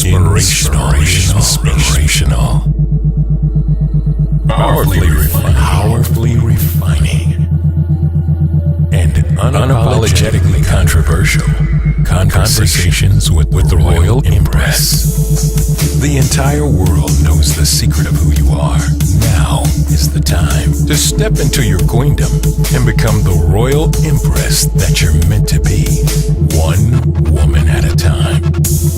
Inspirational. Powerfully refining. And unapologetically controversial. Conversations with the Royal Empress. The entire world knows the secret of who you are. Now is the time to step into your queendom and become the Royal Empress that you're meant to be. One woman at a time.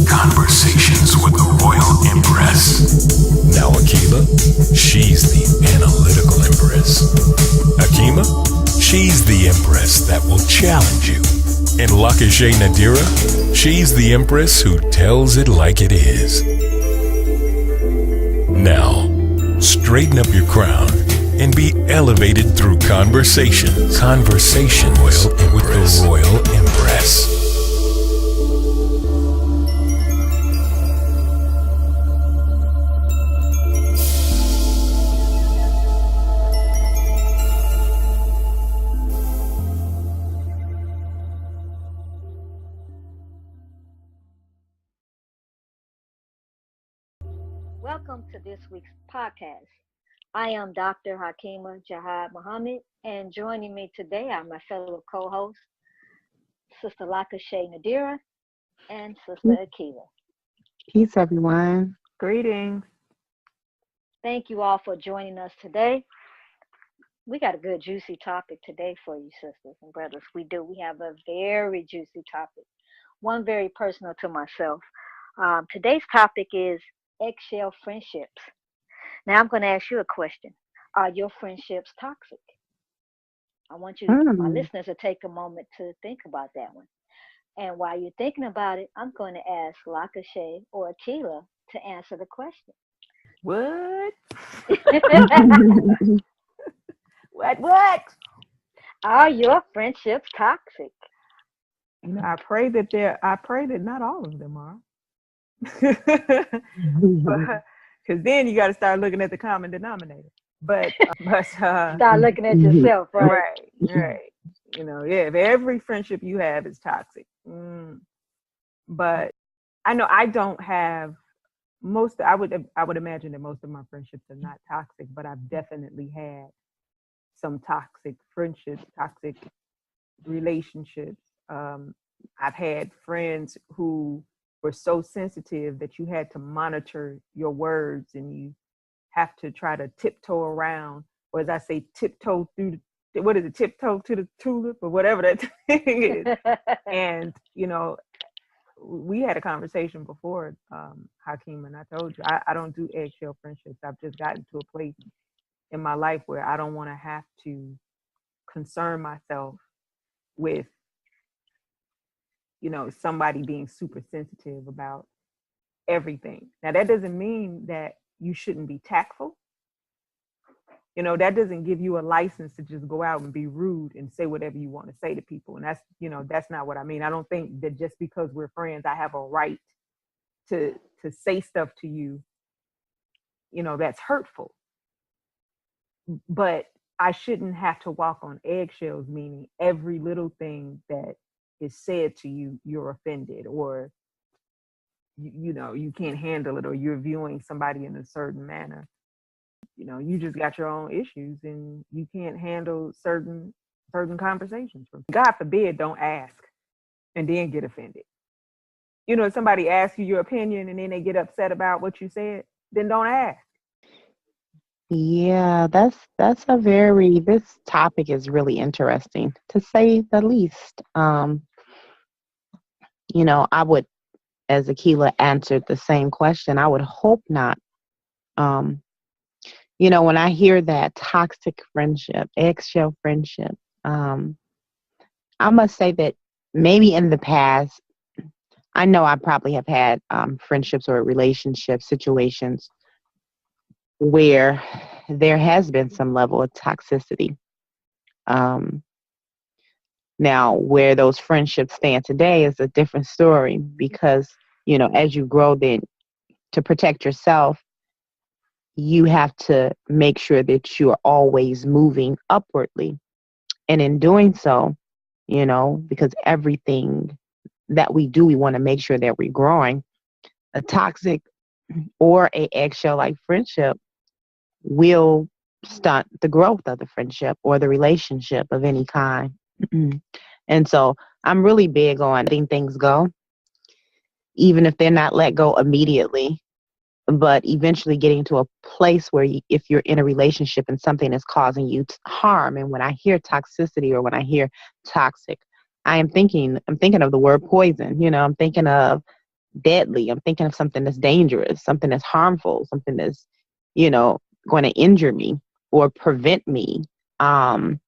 Conversations with the Royal Empress. Now Akila, she's the analytical Empress. Akima, she's the Empress that will challenge you. And Lakashay Nadira, she's the Empress who tells it like it is. Now, straighten up your crown and be elevated through conversations. Conversations with the Royal Empress. Welcome to this week's podcast. I am Dr. Hakima Jihad Muhammad, and joining me today are my fellow co-hosts, Sister Lakashay Nadira and Sister Akila. Peace, everyone. Greetings. Thank you all for joining us today. We got a good, juicy topic today for you, sisters and brothers. We do. We have a very juicy topic, one very personal to myself. Today's topic is Eggshell Friendships. Now I'm going to ask you a question. Are your friendships toxic? I want you, my listeners, to take a moment to think about that one. And while you're thinking about it, I'm going to ask Lakashay or Akila to answer the question. What? What? Are your friendships toxic? I pray that not all of them are. Because then you got to start looking at the common denominator. But start looking at yourself, right? Right. If every friendship you have is toxic. But I know I don't have I would imagine that most of my friendships are not toxic, but I've definitely had some toxic friendships, toxic relationships. I've had friends who were so sensitive that you had to monitor your words, and you have to try to tiptoe around, or as I say, tiptoe through tiptoe to the tulip, or whatever that thing is. And we had a conversation before, Hakeem, and I told you I don't do eggshell friendships. I've just gotten to a place in my life where I don't want to have to concern myself with somebody being super sensitive about everything. Now, that doesn't mean that you shouldn't be tactful. That doesn't give you a license to just go out and be rude and say whatever you want to say to people. And that's not what I mean. I don't think that just because we're friends, I have a right to say stuff to you, that's hurtful. But I shouldn't have to walk on eggshells, meaning every little thing that is said to you, you're offended, or you can't handle it, or you're viewing somebody in a certain manner. You just got your own issues, and you can't handle certain conversations. God forbid, don't ask and then get offended. If somebody asks you your opinion and then they get upset about what you said, then don't ask. Yeah, this topic is really interesting, to say the least. I would, as Akila answered the same question, I would hope not. When I hear that toxic friendship, eggshell friendship, I must say that maybe in the past, I know I probably have had friendships or relationship situations where there has been some level of toxicity. Now, where those friendships stand today is a different story, because, as you grow, then to protect yourself, you have to make sure that you are always moving upwardly. And in doing so, because everything that we do, we want to make sure that we're growing. A toxic or a eggshell-like friendship will stunt the growth of the friendship or the relationship of any kind. And so I'm really big on letting things go, even if they're not let go immediately, but eventually getting to a place where if you're in a relationship and something is causing you harm. And when I hear toxicity or when I hear toxic, I'm thinking of the word poison. I'm thinking of deadly. I'm thinking of something that's dangerous, something that's harmful, something that's, going to injure me or prevent me from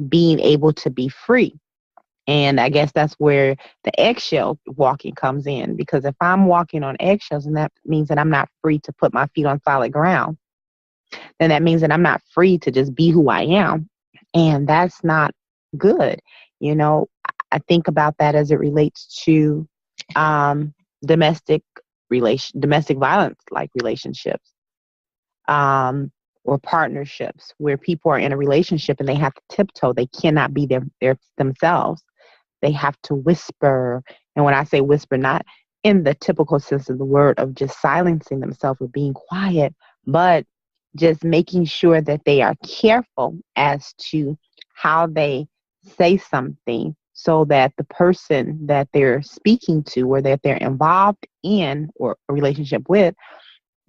being able to be free. And I guess that's where the eggshell walking comes in, because if I'm walking on eggshells, and that means that I'm not free to put my feet on solid ground, then that means that I'm not free to just be who I am. And that's not good. I think about that as it relates to domestic violence like relationships, or partnerships where people are in a relationship and they have to tiptoe. They cannot be themselves. They have to whisper. And when I say whisper, not in the typical sense of the word of just silencing themselves or being quiet, but just making sure that they are careful as to how they say something so that the person that they're speaking to or that they're involved in or a relationship with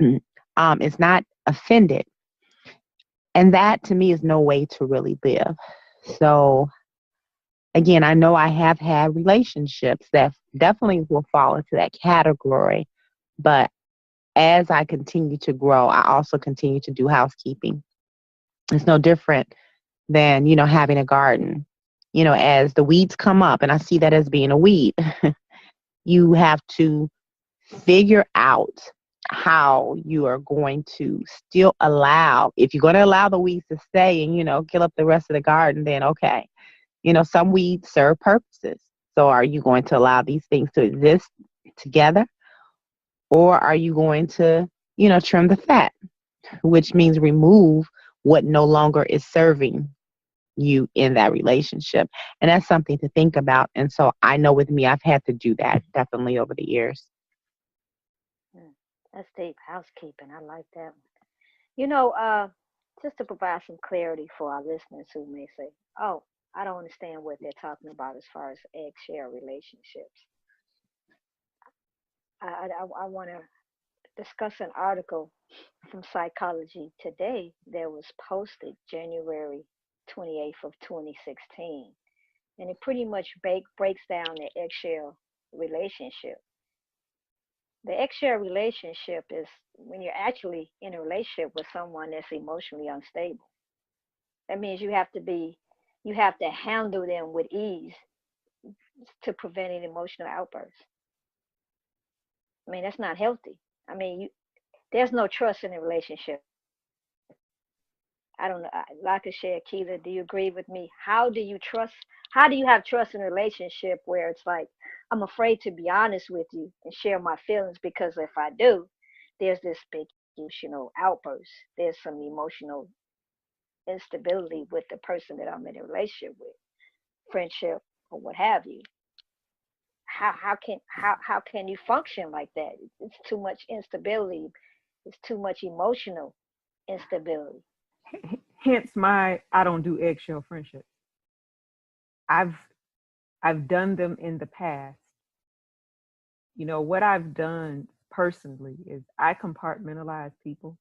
is not offended. And that to me is no way to really live. So again, I know I have had relationships that definitely will fall into that category, but as I continue to grow, I also continue to do housekeeping. It's no different than, having a garden. As the weeds come up, and I see that as being a weed, you have to figure out how you are going to still allow, if you're going to allow the weeds to stay and, kill up the rest of the garden, then okay. Some weeds serve purposes. So are you going to allow these things to exist together? Or are you going to, trim the fat, which means remove what no longer is serving you in that relationship? And that's something to think about. And so I know with me, I've had to do that definitely over the years. That's deep housekeeping. I like that one. You know, uh, just to provide some clarity for our listeners who may say, "Oh, I don't understand what they're talking about as far as eggshell relationships." I want to discuss an article from Psychology Today that was posted January 28th of 2016, and it pretty much breaks down the eggshell relationship. The eggshell relationship is when you're actually in a relationship with someone that's emotionally unstable. That means you have to handle them with ease to prevent an emotional outburst. I mean, that's not healthy. I mean, there's no trust in a relationship. I don't know. Like I said, Keela, do you agree with me? How do you trust? How do you have trust in a relationship where it's like, I'm afraid to be honest with you and share my feelings because if I do, there's this big emotional outburst. There's some emotional instability with the person that I'm in a relationship with, friendship or what have you. How can you function like that? It's too much instability. It's too much emotional instability. Hence my I don't do eggshell friendships. I've I've done them in the past. What I've done personally is I compartmentalize people,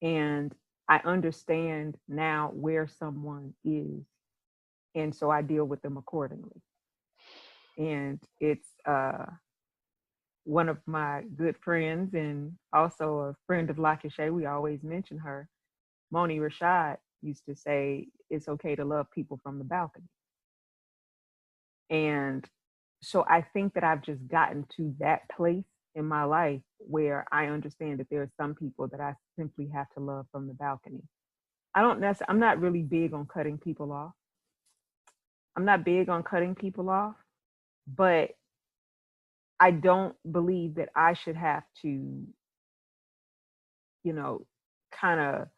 and I understand now where someone is, and so I deal with them accordingly. And it's one of my good friends and also a friend of Lakisha. We always mention her. Moni Rashad used to say it's okay to love people from the balcony. And so I think that I've just gotten to that place in my life where I understand that there are some people that I simply have to love from the balcony. I'm not really big on cutting people off. I'm not big on cutting people off, but I don't believe that I should have to, you know, kind of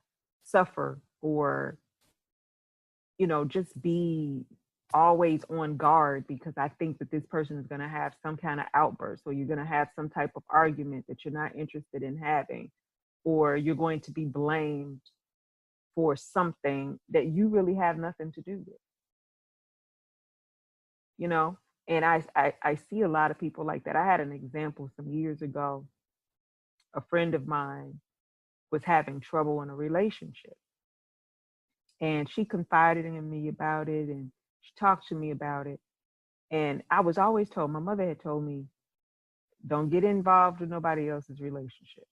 suffer or, just be always on guard because I think that this person is going to have some kind of outburst, or you're going to have some type of argument that you're not interested in having, or you're going to be blamed for something that you really have nothing to do with, you know? And I see a lot of people like that. I had an example some years ago. A friend of mine was having trouble in a relationship, and she confided in me about it, and she talked to me about it. And I was always told, my mother had told me, don't get involved with nobody else's relationship.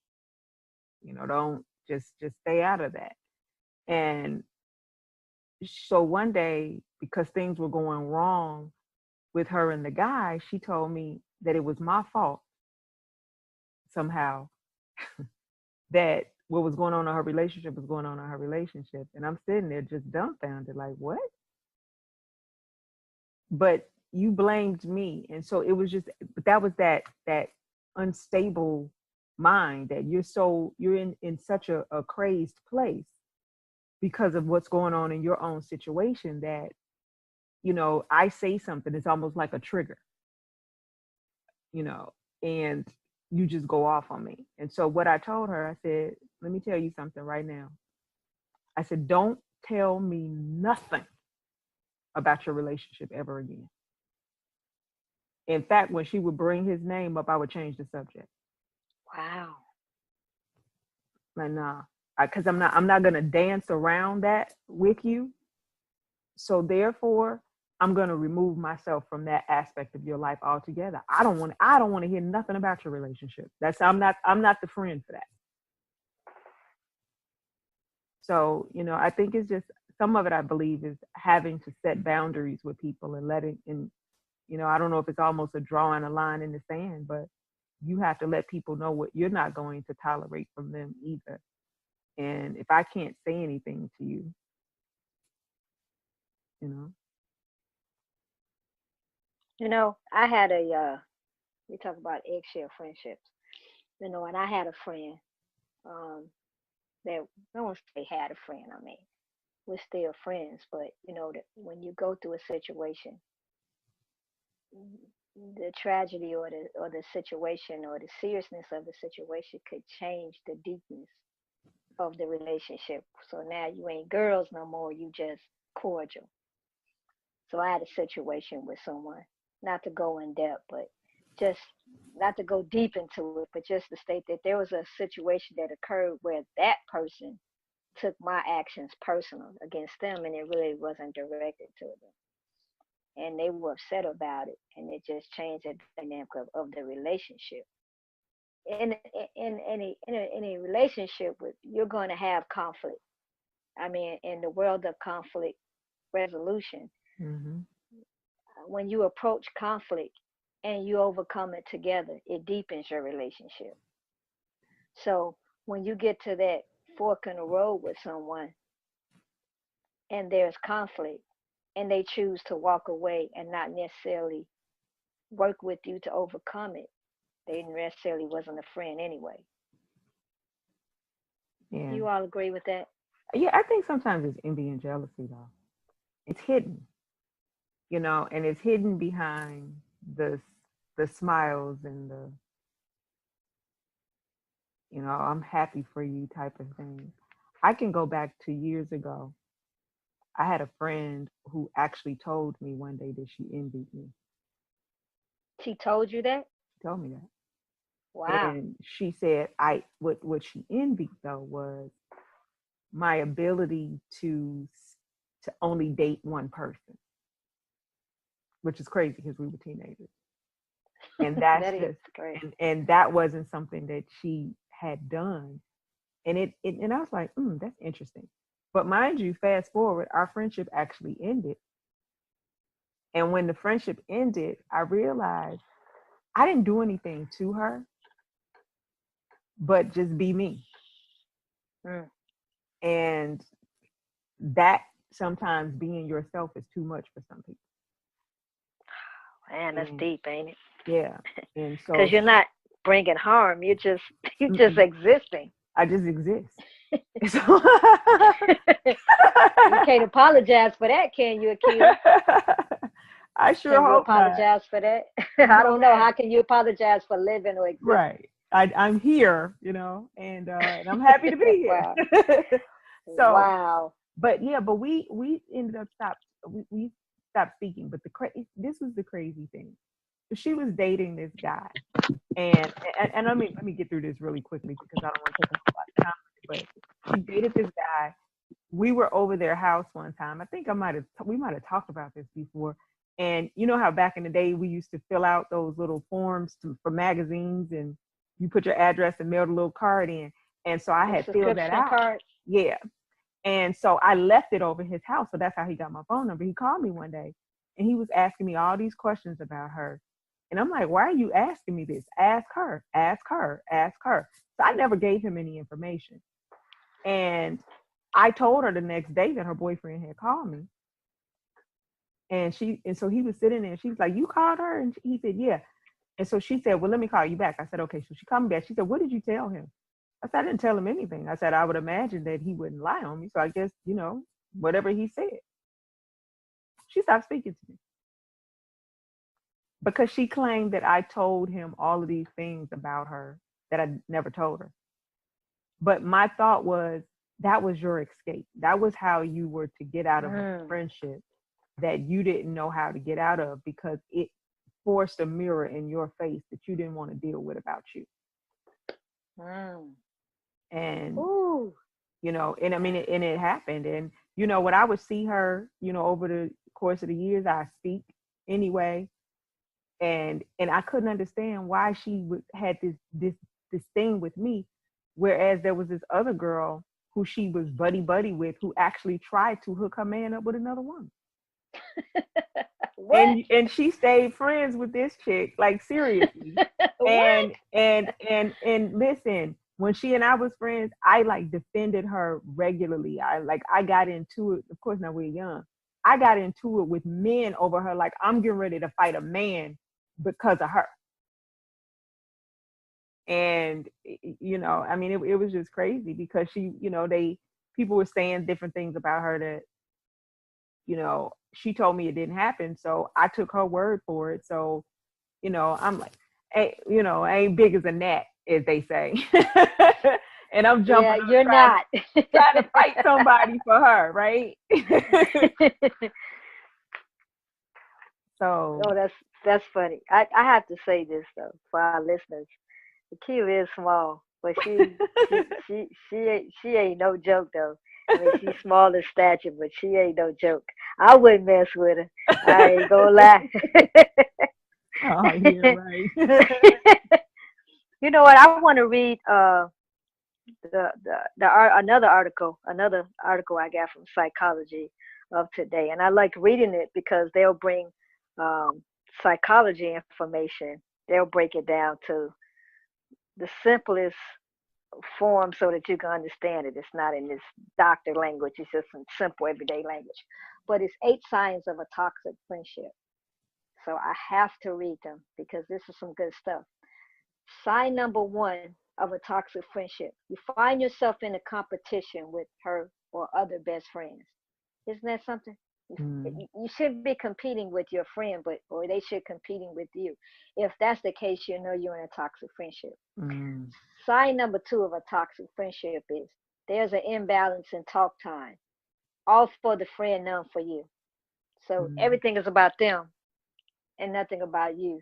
You know, don't just stay out of that. And so one day, because things were going wrong with her and the guy, she told me that it was my fault somehow that what was going on in her relationship was going on in her relationship. And I'm sitting there just dumbfounded, like, what? But you blamed me. And so it was just, but that was that unstable mind that you're in such a crazed place because of what's going on in your own situation that, you know, I say something, it's almost like a trigger, you know, and you just go off on me. And so what I told her, I said, let me tell you something right now. I said, don't tell me nothing about your relationship ever again. In fact, when she would bring his name up, I would change the subject. Wow. Like, nah, because I'm not gonna dance around that with you. So therefore, I'm gonna remove myself from that aspect of your life altogether. I don't want to hear nothing about your relationship. I'm not the friend for that. So, you know, I think it's just some of it, I believe, is having to set boundaries with people and letting, and, you know, I don't know if it's almost a drawing a line in the sand, but you have to let people know what you're not going to tolerate from them either. And if I can't say anything to you, you know. You know, I had we talk about eggshell friendships. You know, and I had a friend um, that, I won't say had a friend, I mean, we're still friends, but, you know, that when you go through a situation, the tragedy or the situation or the seriousness of the situation could change the deepness of the relationship. So now you ain't girls no more, you just cordial. So I had a situation with someone, not to go in depth, but just not to go deep into it, but just to state that there was a situation that occurred where that person took my actions personal against them, and it really wasn't directed to them. And they were upset about it, and it just changed the dynamic of the relationship. In a relationship, with you're going to have conflict. I mean, in the world of conflict resolution, Mm-hmm. when you approach conflict and you overcome it together, it deepens your relationship. So when you get to that fork in the road with someone and there's conflict and they choose to walk away and not necessarily work with you to overcome it, they necessarily wasn't a friend anyway. Yeah. You all agree with that? Yeah, I think sometimes it's envy and jealousy though. It's hidden, you know, and it's hidden behind the smiles and the, you know, I'm happy for you type of thing. I can go back to years ago. I had a friend who actually told me one day that she envied me. She told you that? She told me that. Wow. And she said what she envied though was my ability to only date one person, which is crazy because we were teenagers. And that's That is just great. and that wasn't something that she had done. And and I was like, that's interesting. But mind you, fast forward, our friendship actually ended. And when the friendship ended, I realized I didn't do anything to her, but just be me. Mm. And that sometimes being yourself is too much for some people. Man, that's And deep, ain't it? yeah. And Because so you're not bringing harm. You're just mm-mm, existing. I just exist. So, You can't apologize for that, can you, Akira? I sure Can you hope not. apologize for that? I No, don't know. man. How can you apologize for living or existing? Right. I'm here, and I'm happy to be Wow. here. So, Wow. but yeah, but we ended up we stopped speaking. But this was the crazy thing. She was dating this guy, and let me get through this really quickly because I don't want to take a whole lot of time. But she dated this guy. We were over their house one time. I think we might have talked about this before. And you know how back in the day we used to fill out those little forms for magazines, and you put your address and mailed a little card in. And so I The had filled that subscription out. card. Yeah. And so I left it over his house. So that's how he got my phone number. He called me one day and he was asking me all these questions about her. And I'm like, why are you asking me this? Ask her, ask her, ask her. So I never gave him any information. And I told her the next day that her boyfriend had called me. And so he was sitting there and she was like, you called her? And he said, yeah. And so she said, well, let me call you back. I said, okay. So she called me back. She said, what did you tell him? I said, I didn't tell him anything. I said, I would imagine that he wouldn't lie on me. So I guess, whatever he said. She stopped speaking to me because she claimed that I told him all of these things about her that I never told her. But my thought was, that was your escape. That was how you were to get out of a friendship that you didn't know how to get out of because it forced a mirror in your face that you didn't want to deal with about you. And, Ooh. and I mean, and it happened. And, when I would see her, over the course of the years, I speak anyway. And I couldn't understand why she had this thing with me. Whereas there was this other girl who she was buddy with who actually tried to hook her man up with another woman. What? And she stayed friends with this chick, like seriously. and listen, when she and I was friends, I like defended her regularly. I got into it, of course now we're young. I got into it with men over her, like I'm getting ready to fight a man because of her. And I mean it was just crazy because she, people were saying different things about her that she told me it didn't happen. So I took her word for it. So, I'm like, hey, I ain't big as a gnat, as they say. And I'm jumping Yeah, you're not. trying to fight somebody for her, right? So Oh, that's funny. I have to say this though for our listeners. The Kia is small, but she ain't no joke though. I mean, she's small in stature, but she ain't no joke. I wouldn't mess with her. I ain't gonna lie. oh yeah, right. You know what? I want to read another article I got from Psychology of Today, and I like reading it because they'll bring um, psychology information. They'll break it down to the simplest form so that you can understand it. It's not in this doctor language. It's just in simple everyday language. But it's 8 signs of a toxic friendship. So I have to read them because this is some good stuff. Sign number 1 of a toxic friendship. You find yourself in a competition with her or other best friends. Isn't that something? You shouldn't be competing with your friend, or they should competing with you. If that's the case, you know you're in a toxic friendship. Sign number 2 of a toxic friendship is there's an imbalance in talk time. All for the friend, none for you. So everything is about them and nothing about you.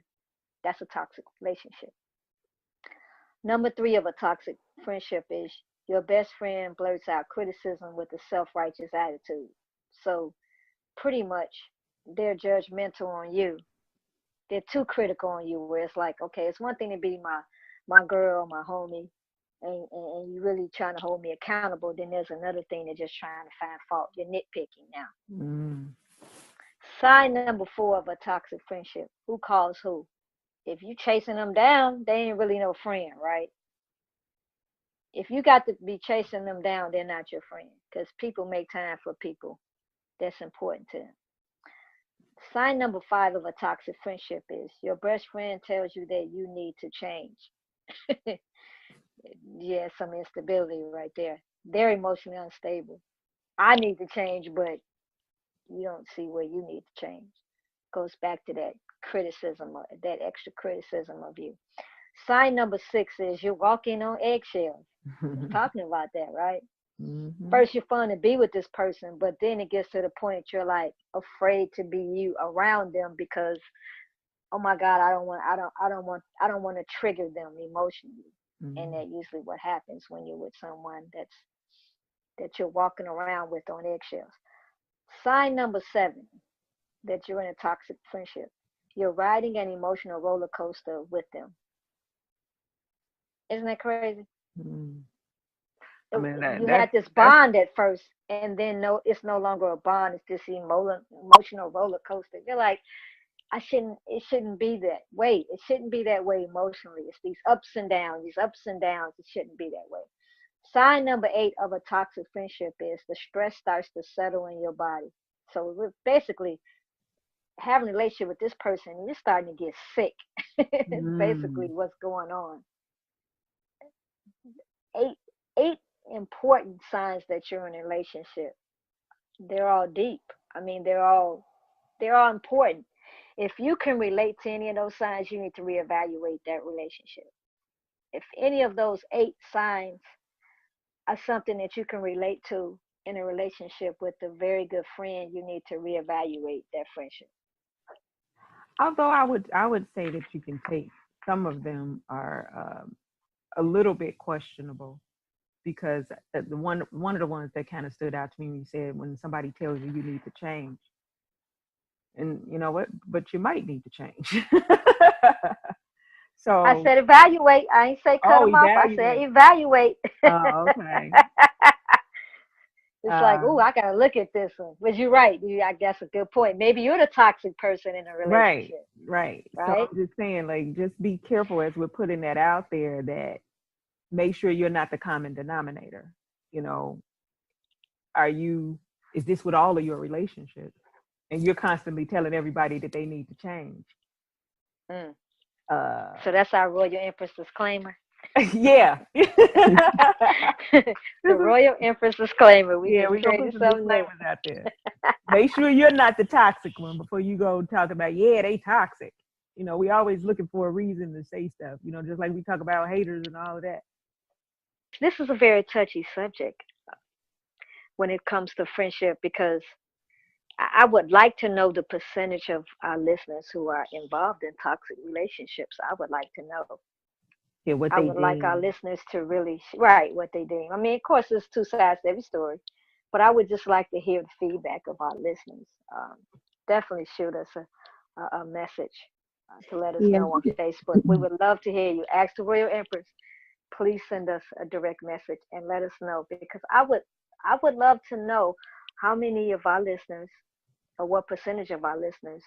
That's a toxic relationship. Number 3 of a toxic friendship is your best friend blurts out criticism with a self-righteous attitude. So pretty much they're judgmental on you. They're too critical on you where it's like, okay, it's one thing to be my girl, my homie, and you really trying to hold me accountable. Then there's another thing they're just trying to find fault. You're nitpicking now. Sign number 4 of a toxic friendship. Who calls who? If you chasing them down, they ain't really no friend, right? If you got to be chasing them down, they're not your friend because people make time for people that's important to them. Sign number 5 of a toxic friendship is your best friend tells you that you need to change. Yeah, some instability right there. They're emotionally unstable. I need to change, but you don't see where you need to change. Goes back to that criticism, that extra criticism of you. Sign number 6 is you're walking on eggshells. We're talking about that, right? Mhm. First, you're fun to be with this person, but then it gets to the point you're like afraid to be you around them because, oh my God, I don't want to trigger them emotionally. And Mhm. that usually what happens when you're with someone that you're walking around with on eggshells. Sign number 7 that you're in a toxic friendship. You're riding an emotional roller coaster with them. Isn't that crazy? Mhm. I mean You that's had this that's bond at first, and then no, it's no longer a bond. It's this emotional roller coaster. You're like, it shouldn't be that way. It shouldn't be that way emotionally. It's these ups and downs, these ups and downs. It shouldn't be that way. Sign number 8 of a toxic friendship is the stress starts to settle in your body. So we're basically having a relationship with this person, you're starting to get sick. It's basically mm, what's going on. Eight, eight important signs that you're in a relationship. They're all deep. I mean, they're all important. If you can relate to any of those signs, you need to reevaluate that relationship. If any of those 8 signs are something that you can relate to in a relationship with a very good friend, you need to reevaluate that friendship. although I would say that you can take some of them are a little bit questionable because the one of the ones that kind of stood out to me when you said when somebody tells you you need to change, and you know what, but you might need to change. I So, said evaluate. I ain't say cut oh, them off. I said evaluate. evaluate. Oh, okay. It's like, Uh, oh, I gotta look at this one. But you're right. I guess a good point. Maybe you're the toxic person in a right, relationship, right. So right? I'm just saying, like, just be careful as we're putting that out there. That make sure you're not the common denominator. You know, are you? Is this with all of your relationships? And you're constantly telling everybody that they need to change. Mm. Uh, So that's our Royal Empress disclaimer. yeah. This The is Royal Empress disclaimer. We yeah. just We're gonna put created some something new. disclaimers out there. Make sure you're not the toxic one before you go talk about, yeah, they toxic. You know, we always looking for a reason to say stuff, you know, just like we talk about haters and all of that. This is a very touchy subject when it comes to friendship because I would like to know the percentage of our listeners who are involved in toxic relationships. I would like to know. Yeah, what I they would like our deem. listeners to really, right, what they deem. I mean, of course, there's 2 sides to every story, but I would just like to hear the feedback of our listeners. Definitely shoot us a message to let us Yeah. know on Facebook. We would love to hear you. Ask the Royal Empress. Please send us a direct message and let us know because I would love to know how many of our listeners or what percentage of our listeners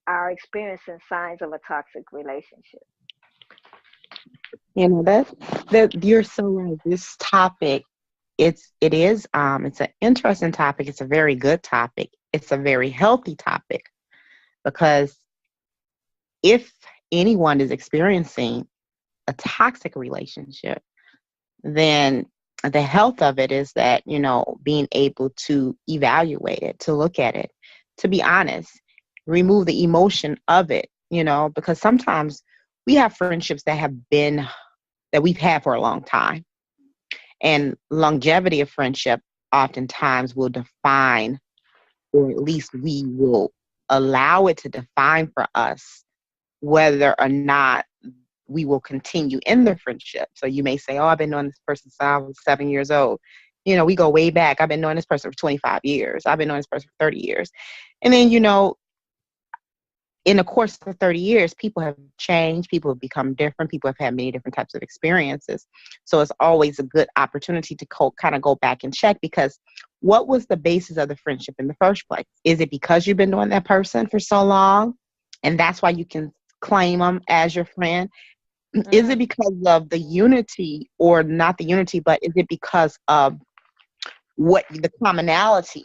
are experiencing signs of a toxic relationship. You know, that you're so right. This topic, it's an interesting topic. It's a very good topic. It's a very healthy topic because if anyone is experiencing a toxic relationship, then the health of it is that, being able to evaluate it, to look at it, to be honest, remove the emotion of it, because sometimes we have friendships that we've had for a long time. And longevity of friendship oftentimes will define, or at least we will allow it to define for us whether or not we will continue in the friendship. So you may say, oh, I've been knowing this person since I was 7 years old. We go way back. I've been knowing this person for 25 years. I've been knowing this person for 30 years. And then, in the course of 30 years, people have changed, people have become different, people have had many different types of experiences. So it's always a good opportunity to kind of go back and check, because what was the basis of the friendship in the first place? Is it because you've been knowing that person for so long and that's why you can claim them as your friend? Is it Mm-hmm. because of the unity, or not the unity, but is it because of what the commonality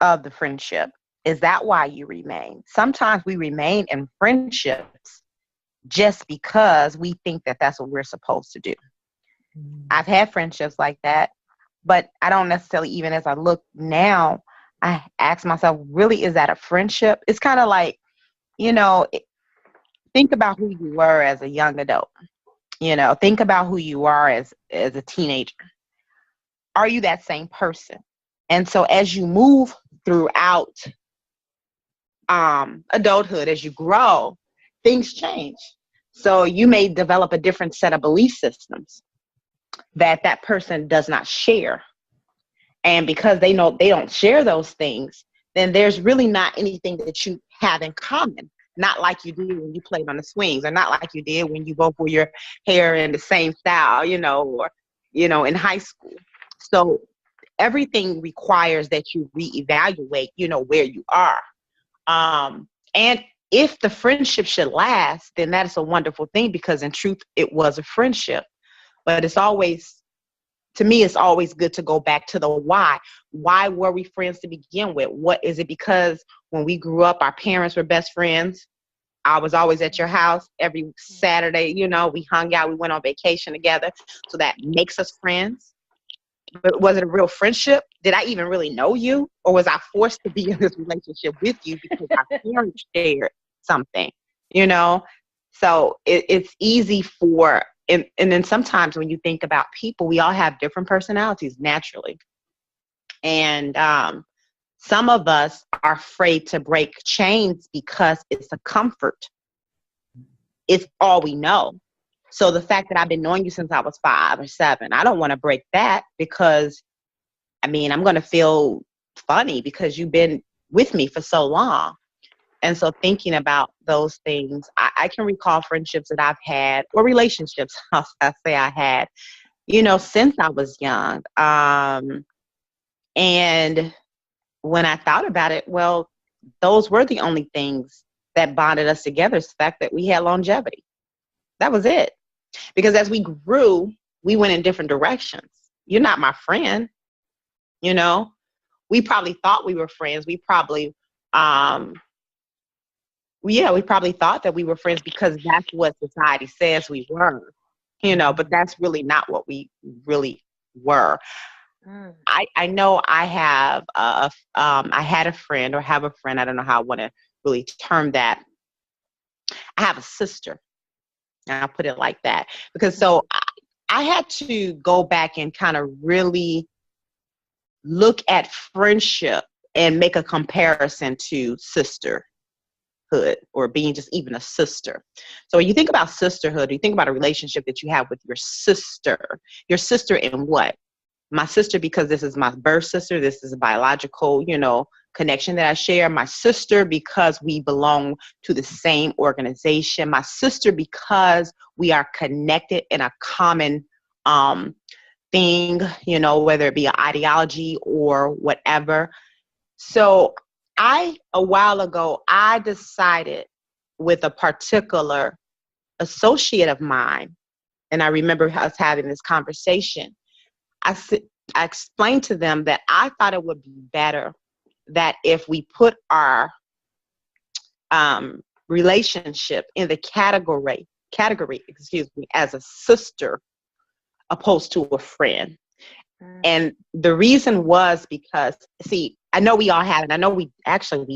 of the friendship? Is that why you remain? Sometimes we remain in friendships just because we think that that's what we're supposed to do. I've had friendships like that, but I don't necessarily, even as I look now, I ask myself, really, is that a friendship? It's kind of like, you know, think about who you were as a young adult. Think about who you are as a teenager. Are you that same person? And so as you move throughout adulthood, as you grow, things change. So you may develop a different set of belief systems that person does not share. And because they know they don't share those things, then there's really not anything that you have in common. Not like you did when you played on the swings, or not like you did when you both wore your hair in the same style, or, in high school. So everything requires that you reevaluate, where you are. And if the friendship should last, then that is a wonderful thing, because in truth, it was a friendship. But to me, it's always good to go back to the why. Why were we friends to begin with? What is it? Because when we grew up, our parents were best friends. I was always at your house every Saturday. We hung out. We went on vacation together. So that makes us friends. But was it a real friendship? Did I even really know you? Or was I forced to be in this relationship with you because our parents shared something, So it's easy and then sometimes when you think about people, we all have different personalities naturally. And some of us are afraid to break chains because it's a comfort. It's all we know. So the fact that I've been knowing you since I was 5 or 7, I don't want to break that, because I'm going to feel funny because you've been with me for so long. And so thinking about those things, I can recall friendships that I've had, or relationships, I say I had, since I was young. And when I thought about it, well, those were the only things that bonded us together, is the fact that we had longevity. That was it. Because as we grew, we went in different directions. You're not my friend, We probably thought we were friends. We probably thought that we were friends because that's what society says we were, but that's really not what we really were. I know I have I had a friend, or have a friend. I don't know how I want to really term that. I have a sister, and I'll put it like that, because I had to go back and kind of really look at friendship and make a comparison to sisterhood, or being just even a sister. So when you think about sisterhood, you think about a relationship that you have with your sister in what? My sister, because this is my birth sister, this is a biological, connection that I share. My sister, because we belong to the same organization. My sister, because we are connected in a common thing, whether it be an ideology or whatever. So a while ago, I decided with a particular associate of mine, and I remember us having this conversation. I explained to them that I thought it would be better that if we put our relationship in the category, as a sister opposed to a friend. And the reason was because, see, I know we all have, and I know we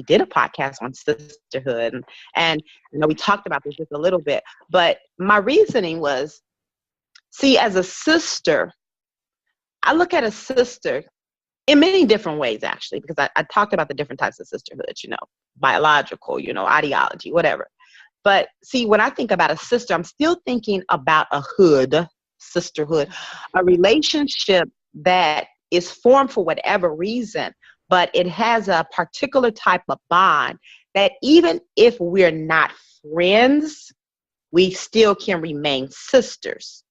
did a podcast on sisterhood, and we talked about this just a little bit, but my reasoning was, see, as a sister, I look at a sister in many different ways, actually, because I talked about the different types of sisterhood, biological, ideology, whatever. But see, when I think about a sister, I'm still thinking about a sisterhood, a relationship that is formed for whatever reason, but it has a particular type of bond that even if we're not friends, we still can remain sisters.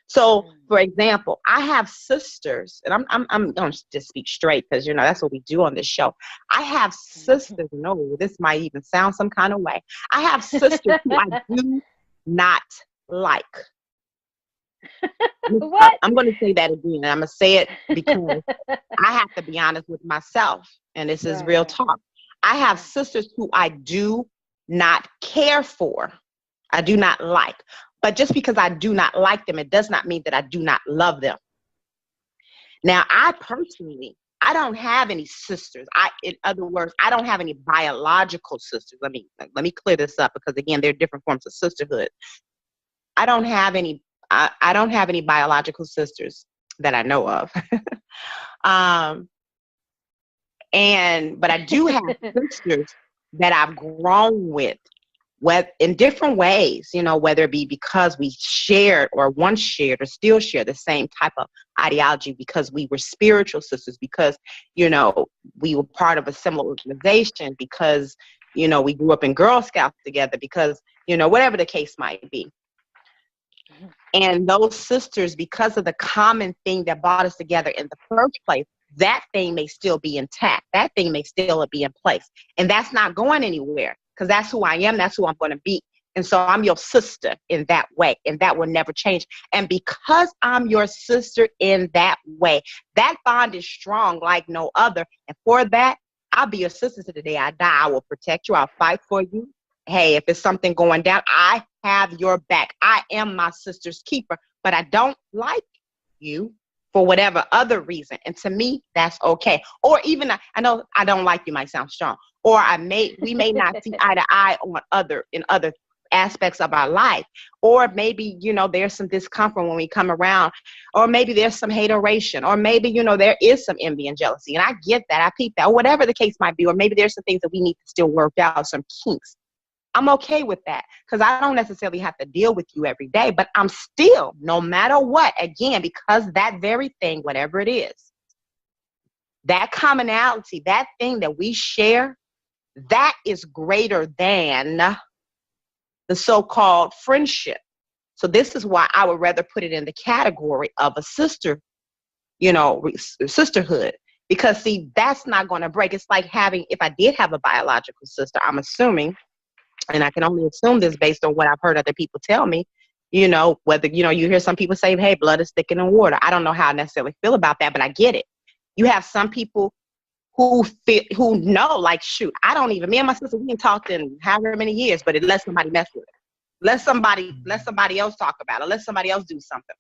So, for example, I have sisters, and I'm going to just speak straight because, that's what we do on this show. I have sisters. No, this might even sound some kind of way. I have sisters who I do not like. What? I'm going to say that again, and I'm going to say it because I have to be honest with myself, and this is real talk. I have sisters who I do not care for. I do not like. But just because I do not like them, it does not mean that I do not love them. Now, I personally, I don't have any sisters. In other words, I don't have any biological sisters. Let me clear this up, because again, there are different forms of sisterhood. I don't have any. I don't have any biological sisters that I know of. But I do have sisters that I've grown with in different ways, whether it be because we shared or once shared or still share the same type of ideology, because we were spiritual sisters, because, we were part of a similar organization, because, we grew up in Girl Scouts together, because, whatever the case might be. And those sisters, because of the common thing that brought us together in the first place, that thing may still be intact. That thing may still be in place. And that's not going anywhere, because that's who I am. That's who I'm going to be. And so I'm your sister in that way, and that will never change. And because I'm your sister in that way, that bond is strong like no other. And for that, I'll be your sister to the day I die. I will protect you. I'll fight for you. Hey, if it's something going down, I have your back. I am my sister's keeper, but I don't like you for whatever other reason. And to me, that's okay. Or even, I know I don't like you might sound strong, or we may not see eye to eye on other aspects of our life. Or maybe, there's some discomfort when we come around, or maybe there's some hateration, or maybe, there is some envy and jealousy. And I get that, I peep that, or whatever the case might be. Or maybe there's some things that we need to still work out, some kinks. I'm okay with that, because I don't necessarily have to deal with you every day, but I'm still, no matter what, again, because that very thing, whatever it is, that commonality, that thing that we share, that is greater than the so-called friendship. So this is why I would rather put it in the category of a sister, sisterhood, because see, that's not going to break. It's like if I did have a biological sister, I'm assuming, and I can only assume this based on what I've heard other people tell me, whether, you hear some people say, hey, blood is thicker than water. I don't know how I necessarily feel about that, but I get it. You have some people who know, like, shoot, me and my sister, we ain't talked in however many years, but it lets somebody mess with it. Let somebody else talk about it. Let somebody else do something.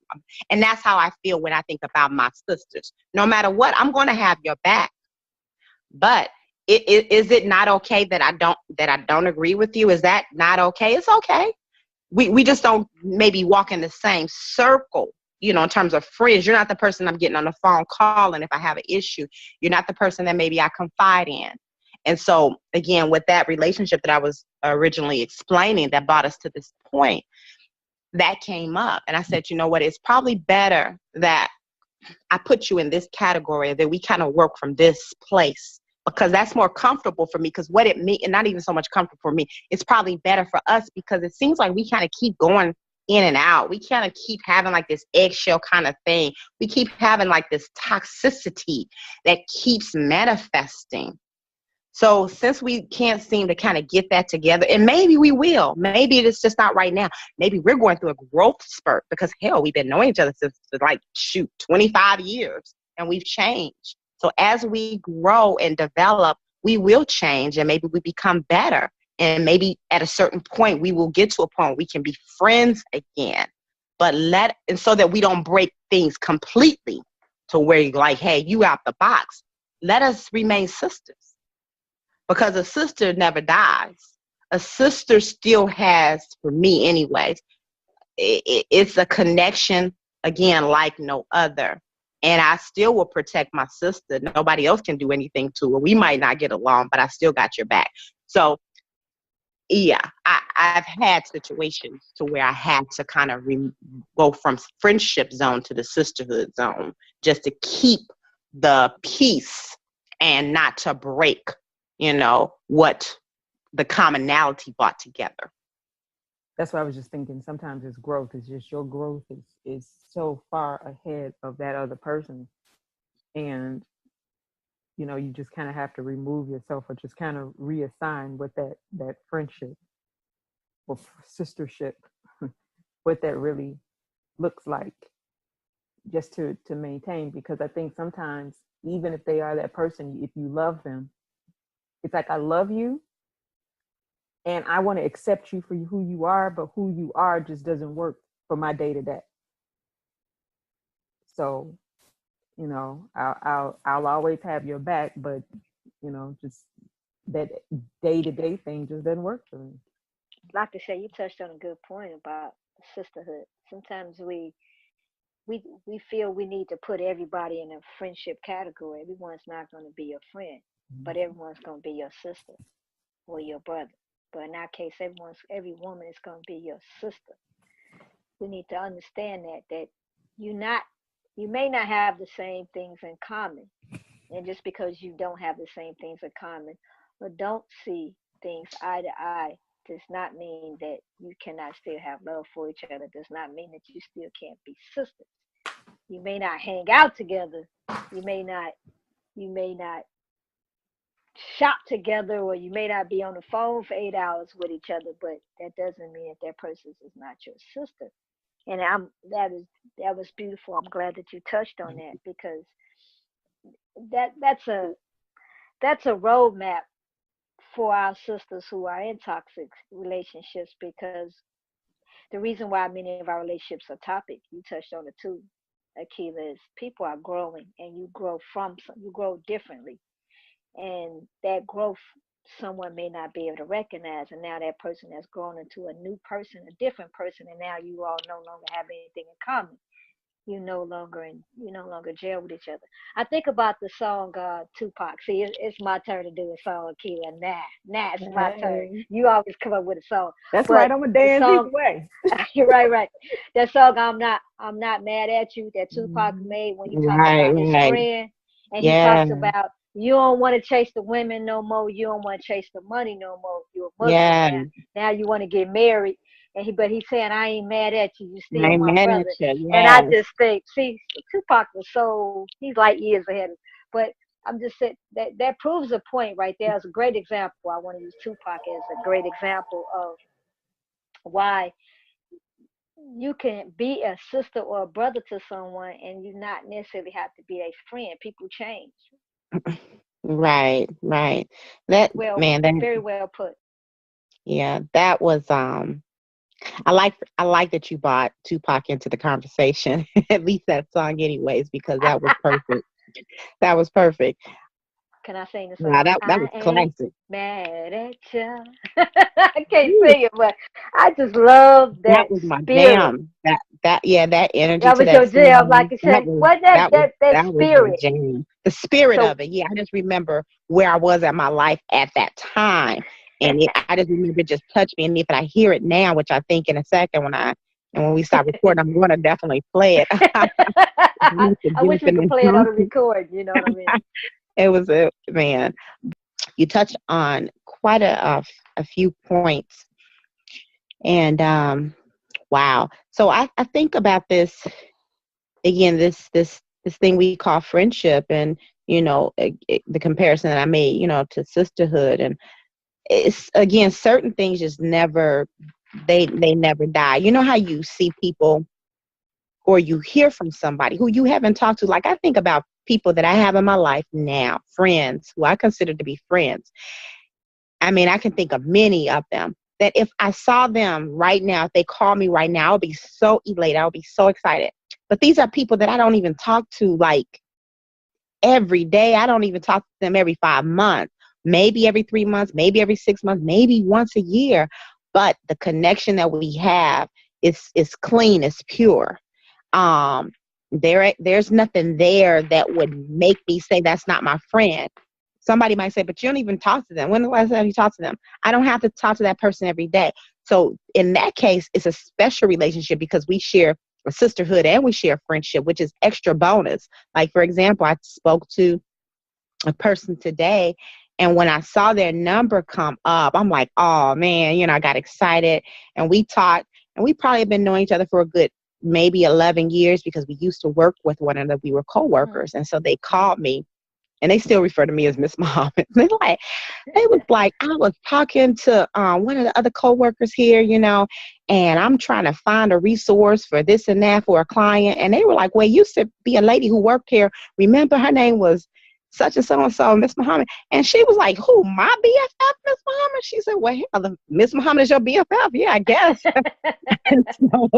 And that's how I feel when I think about my sisters. No matter what, I'm going to have your back. But is it not okay that I don't agree with you? Is that not okay? It's okay. We just don't maybe walk in the same circle, in terms of friends. You're not the person I'm getting on the phone calling if I have an issue. You're not the person that maybe I confide in. And so, again, with that relationship that I was originally explaining that brought us to this point, that came up. And I said, you know what, it's probably better that I put you in this category, that we kind of work from this place, because that's more comfortable for me. Because what it means, and not even so much comfortable for me, it's probably better for us, because it seems like we kind of keep going in and out. We kind of keep having like this eggshell kind of thing. We keep having like this toxicity that keeps manifesting. So since we can't seem to kind of get that together, and maybe we will, maybe it's just not right now. Maybe we're going through a growth spurt, because hell, we've been knowing each other since 25 years, and we've changed. So as we grow and develop, we will change, and maybe we become better. And maybe at a certain point, we will get to a point where we can be friends again. But so that we don't break things completely to where you're like, hey, you out the box. Let us remain sisters. Because a sister never dies. A sister still has, for me anyways, it's a connection, again, like no other. And I still will protect my sister. Nobody else can do anything to her. We might not get along, but I still got your back. So, yeah, I've had situations to where I had to kind of go from friendship zone to the sisterhood zone, just to keep the peace and not to break what the commonality brought together. That's what I was just thinking. Sometimes it's growth. It's just your growth is so far ahead of that other person. And, you just kind of have to remove yourself, or just kind of reassign what that friendship or sistership, what that really looks like, just to maintain. Because I think sometimes, even if they are that person, if you love them, it's like, I love you and I want to accept you for who you are, but who you are just doesn't work for my day to day. So, you know, I'll always have your back, but you know, just that day to day thing just doesn't work for me. Dr. Shay, you touched on a good point about sisterhood. Sometimes we feel we need to put everybody in a friendship category. Everyone's not going to be your friend, but everyone's going to be your sister or your brother. But in our case, every woman is going to be your sister. We need to understand that you may not have the same things in common, and just because you don't have the same things in common or don't see things eye to eye does not mean that you cannot still have love for each other. Does not mean that you still can't be sisters. You may not hang out together. You may not shop together, or you may not be on the phone for 8 hours with each other, but that doesn't mean that person is not your sister. And that was beautiful. I'm glad that you touched on that, because that's a roadmap for our sisters who are in toxic relationships, because the reason why many of our relationships are topic, you touched on it too, Akilah, is people are growing, and you grow differently, and that growth someone may not be able to recognize, and now that person has grown into a new person, a different person, and now you all no longer have anything in common. You no longer gel with each other. I think about the song Tupac. See, it's my turn to do a song, Akilah. Nah, it's my turn. You always come up with a song. That's But right. I'm gonna dance song, either way. you're right. That song, I'm not mad at you, that Tupac made when he talked about his friend, and he talks about, you don't want to chase the women no more. You don't want to chase the money no more. You're a Muslim now. Now you want to get married. But he's saying, I ain't mad at you. You still my brother. And I just think, see, Tupac was he's like years ahead. But I'm just saying that proves a point right there. It's a great example. I want to use Tupac as a great example of why you can be a sister or a brother to someone, and you not necessarily have to be a friend. People change. Right. That Well, man, that very well put. yeah, that was I like that you brought Tupac into the conversation. At least that song anyways, because that was perfect. That was perfect. Can I sing the song? Wow, that was I ain't classic. mad at you. I can't sing it, but I just love That that was my spirit. jam. That energy That to was that your jam, like song. you say. What that That was my spirit? jam. The spirit So of it. Yeah, I just remember where I was at my life at that time, and I just remember it just touched me. And if I hear it now, which I think in a second when we stop recording, I'm going to definitely play it. I wish we could play it on a record. You know what I mean? It was man. You touched on quite a few points, and wow. So I think about this again. This thing we call friendship, and the comparison that I made, to sisterhood, and it's again certain things just never they never die. You know how you see people or you hear from somebody who you haven't talked to. Like I think about people that I have in my life now, friends who I consider to be friends. I mean, I can think of many of them that if I saw them right now, if they call me right now, I would be so elated. I would be so excited. But these are people that I don't even talk to like every day. I don't even talk to them every 5 months, maybe every 3 months, maybe every 6 months, maybe once a year. But the connection that we have is clean, it's pure. There's nothing there that would make me say that's not my friend. Somebody might say, but you don't even talk to them. When the last time you talked to them? I don't have to talk to that person every day. So in that case, it's a special relationship because we share a sisterhood and we share friendship, which is extra bonus. Like, for example, I spoke to a person today, and when I saw their number come up, I'm like, oh man, I got excited, and we talked, and we probably have been knowing each other for a good maybe 11 years because we used to work with one another. We were co-workers. And so they called me, and they still refer to me as Miss Mom. They was like, I was talking to one of the other co-workers here, and I'm trying to find a resource for this and that for a client. And they were like, well, used to be a lady who worked here. Remember, her name was such and so and so, Miss Muhammad. And she was like, who, my BFF, Miss Muhammad? She said, well, hell, Miss Muhammad is your BFF. Yeah, I guess. And so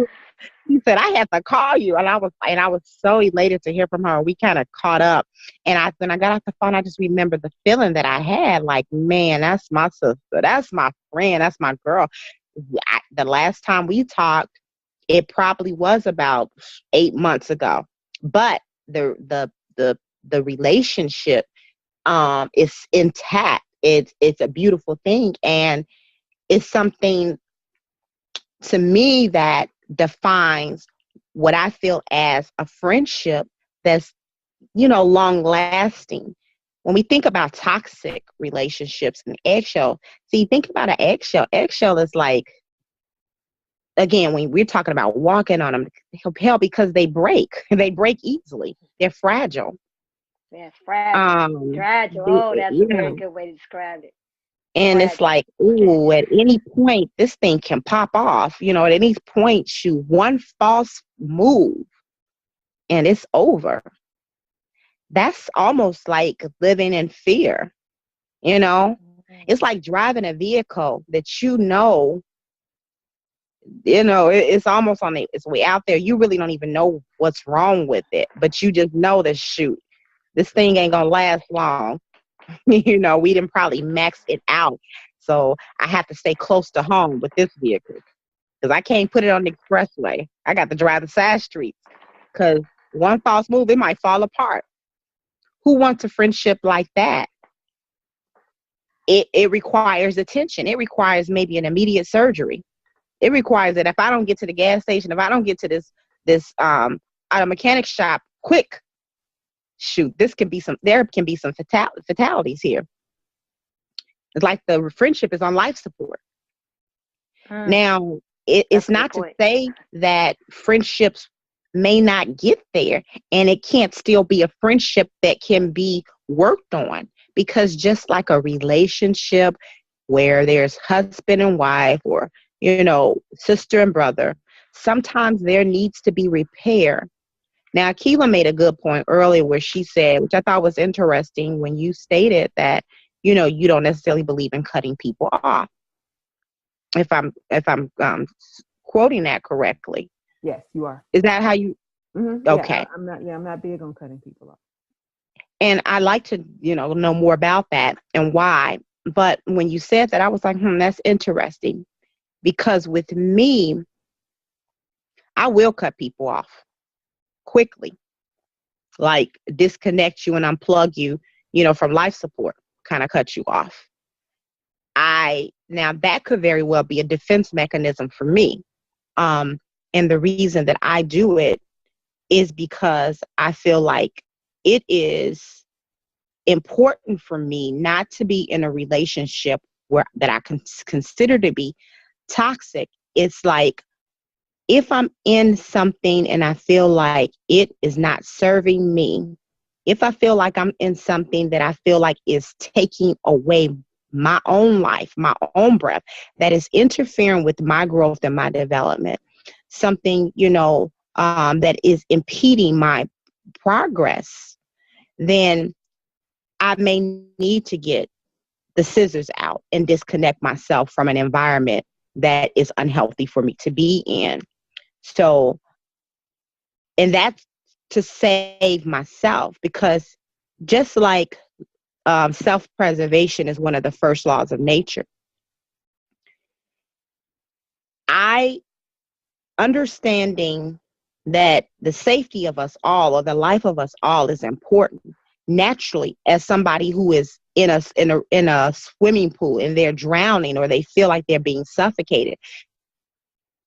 he said, I had to call you. And I was so elated to hear from her. We kind of caught up. And when I got off the phone, I just remember the feeling that I had, like, man, that's my sister. That's my friend. That's my girl. The last time we talked, it probably was about 8 months ago. But the relationship is intact. It's a beautiful thing. And it's something to me that defines what I feel as a friendship that's, long lasting. When we think about toxic relationships and eggshell, see, think about an eggshell. Eggshell is like, again, when we're talking about walking on them, hell, because they break. They break easily. They're fragile. Yeah, fragile. Fragile. Oh, that's a very good way to describe it. And Fragile. it's like, ooh, at any point, this thing can pop off. At any point, one false move and it's over. That's almost like living in fear. It's like driving a vehicle that it's almost on its way out there. You really don't even know what's wrong with it, but you just know that, shoot, this thing ain't gonna last long. We didn't probably max it out. So I have to stay close to home with this vehicle because I can't put it on the expressway. I got to drive the side streets because one false move, it might fall apart. Who wants a friendship like that? It requires attention. It requires maybe an immediate surgery. It requires that if I don't get to the gas station, if I don't get to this auto mechanic shop quick, shoot, there can be some fatalities here. It's like the friendship is on life support. Now, it's not to say that friendships may not get there and it can't still be a friendship that can be worked on, because just like a relationship where there's husband and wife or, sister and brother, sometimes there needs to be repair. Now, Keela made a good point earlier where she said, which I thought was interesting, when you stated that, you don't necessarily believe in cutting people off. If I'm quoting that correctly. Yes, you are. Is that how you? Mm-hmm. Okay. Yeah, I'm not big on cutting people off. And I like to, know more about that and why. But when you said that, I was like, that's interesting. Because with me, I will cut people off quickly, like disconnect you and unplug you, from life support, kind of cut you off. Now that could very well be a defense mechanism for me. And the reason that I do it is because I feel like it is important for me not to be in a relationship that I consider to be toxic. It's like, if I'm in something and I feel like it is not serving me, if I feel like I'm in something that I feel like is taking away my own life, my own breath, that is interfering with my growth and my development, something, that is impeding my progress, then I may need to get the scissors out and disconnect myself from an environment that is unhealthy for me to be in. So, and that's to save myself, because just like self-preservation is one of the first laws of nature, understanding that the safety of us all, or the life of us all, is important. Naturally, as somebody who is in a swimming pool and they're drowning, or they feel like they're being suffocated,